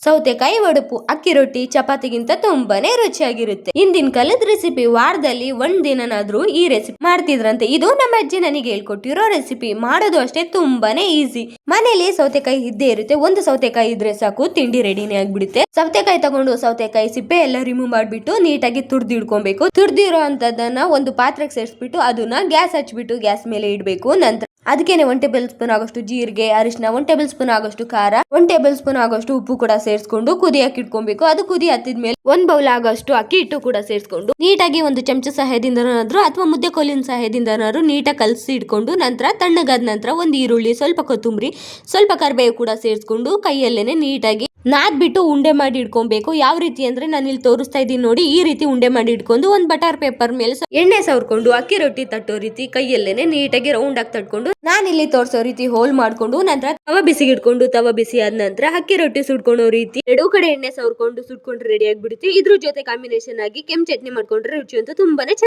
ಸೌತೆಕಾಯಿ ಒಡಪು ಅಕ್ಕಿ ರೊಟ್ಟಿ ಚಪಾತಿಗಿಂತ ತುಂಬಾನೇ ರುಚಿಯಾಗಿರುತ್ತೆ. ಇಂದಿನ ಕಾಲದ ರೆಸಿಪಿ, ವಾರದಲ್ಲಿ ಒಂದ್ ದಿನನಾದ್ರೂ ಈ ರೆಸಿಪಿ ಮಾಡ್ತಿದ್ರಂತೆ. ಇದು ನಮ್ಮ ಅಜ್ಜಿ ನನಗೆ ಹೇಳ್ಕೊಟ್ಟಿರೋ ರೆಸಿಪಿ. ಮಾಡೋದು ಅಷ್ಟೇ ತುಂಬಾನೇ ಈಸಿ. ಮನೇಲಿ ಸೌತೆಕಾಯಿ ಇದ್ದೇ ಇರುತ್ತೆ. ಒಂದು ಸೌತೆಕಾಯಿ ಇದ್ರೆ ಸಾಕು, ತಿಂಡಿ ರೆಡಿನೇ ಆಗ್ಬಿಡುತ್ತೆ. ಸೌತೆಕಾಯಿ ತಗೊಂಡು ಸೌತೆಕಾಯಿ ಸಿಪ್ಪೆ ಎಲ್ಲ ರಿಮೂವ್ ಮಾಡ್ಬಿಟ್ಟು ನೀಟಾಗಿ ತುರ್ದಿಡ್ಕೊಬೇಕು. ತುರ್ದಿರೋ ಅಂತದನ್ನ ಒಂದು ಪಾತ್ರೆಗೆ ಸೇರಿಸ್ಬಿಟ್ಟು ಅದನ್ನ ಗ್ಯಾಸ್ ಹಚ್ಬಿಟ್ಟು ಗ್ಯಾಸ್ ಮೇಲೆ ಇಡಬೇಕು. ನಂತರ ಅದಕ್ಕೇನೆ 1 ಟೇಬಲ್ ಸ್ಪೂನ್ ಆಗೋಷ್ಟು ಜೀರಿಗೆ, ಅರಿಶಿನ, 1 ಟೇಬಲ್ ಸ್ಪೂನ್ ಆಗೋಷ್ಟು ಖಾರ, 1 ಟೇಬಲ್ ಸ್ಪೂನ್ ಆಗೋಷ್ಟು ಉಪ್ಪು ಕೂಡ ಸೇರಿಸ್ಕೊಂಡು ಕುದಿಯಕ್ಕೆ ಇಟ್ಕೊಬೇಕು. ಅದು ಕುದಿ ಹತ್ತಿದ್ಮೇಲೆ 1 ಬೌಲ್ ಆಗೋಷ್ಟು ಅಕ್ಕಿ ಹಿಟ್ಟು ಕೂಡ ಸೇರಿಸ್ಕೊಂಡು ನೀಟಾಗಿ ಒಂದು ಚಮಚ ಸಹಾಯದಿಂದನಾದ್ರೂ ಅಥವಾ ಮುದ್ದೆ ಕೋಲಿನ ಸಹಾಯದಿಂದನಾದ್ರೂ ನೀಟಾಗಿ ಕಲಸಿ ಇಟ್ಕೊಂಡು, ನಂತರ ತಣ್ಣಗಾದ ನಂತರ ಒಂದು ಈರುಳ್ಳಿ, ಸ್ವಲ್ಪ ಕೊತ್ತಂಬರಿ, ಸ್ವಲ್ಪ ಕರಿಬೇವು ಕೂಡ ಸೇರಿಸ್ಕೊಂಡು ಕೈಯಲ್ಲೇನೆ ನೀಟಾಗಿ ನಾದ್ಬಿಟ್ಟು ಉಂಡೆ ಮಾಡಿ ಇಟ್ಕೊಬೇಕು. ಯಾವ ರೀತಿ ಅಂದ್ರೆ ನಾನು ಇಲ್ಲಿ ತೋರಿಸ್ತಾ ಇದ್ದೀನಿ ನೋಡಿ, ಈ ರೀತಿ ಉಂಡೆ ಮಾಡಿ ಇಟ್ಕೊಂಡು ಒಂದು ಬಟರ್ ಪೇಪರ್ ಮೇಲೆ ಎಣ್ಣೆ ಸವರ್ಕೊಂಡು ಅಕ್ಕಿ ರೊಟ್ಟಿ ತಟ್ಟೋ ರೀತಿ ಕೈಯಲ್ಲೇನೆ ನೀಟಾಗಿ ರೌಂಡ್ ಆಗಿ ತಟ್ಕೊಂಡು ನಾನಿಲ್ಲಿ ತೋರಿಸೋ ರೀತಿ ಹೋಲ್ ಮಾಡ್ಕೊಂಡು, ನಂತರ ತವ ಬಿಸಿಗೆ ಇಟ್ಕೊಂಡು ತವ ಬಿಸಿ ಆದ ನಂತರ ಅಕ್ಕಿ ರೊಟ್ಟಿ ಸುಡ್ಕೊಳ್ಳೋ ರೀತಿ ಎರಡೂ ಕಡೆ ಎಣ್ಣೆ ಸವರ್ಕೊಂಡು ಸುಟ್ಕೊಂಡ್ರೆ ರೆಡಿ ಆಗ್ಬಿಡುತ್ತೆ. ಇದ್ರ ಜೊತೆ ಕಾಂಬಿನೇಷನ್ ಆಗಿ ಕೆಂಪು ಚಟ್ನಿ ಮಾಡ್ಕೊಂಡ್ರೆ ರುಚಿ ಅಂತ ತುಂಬಾನೇ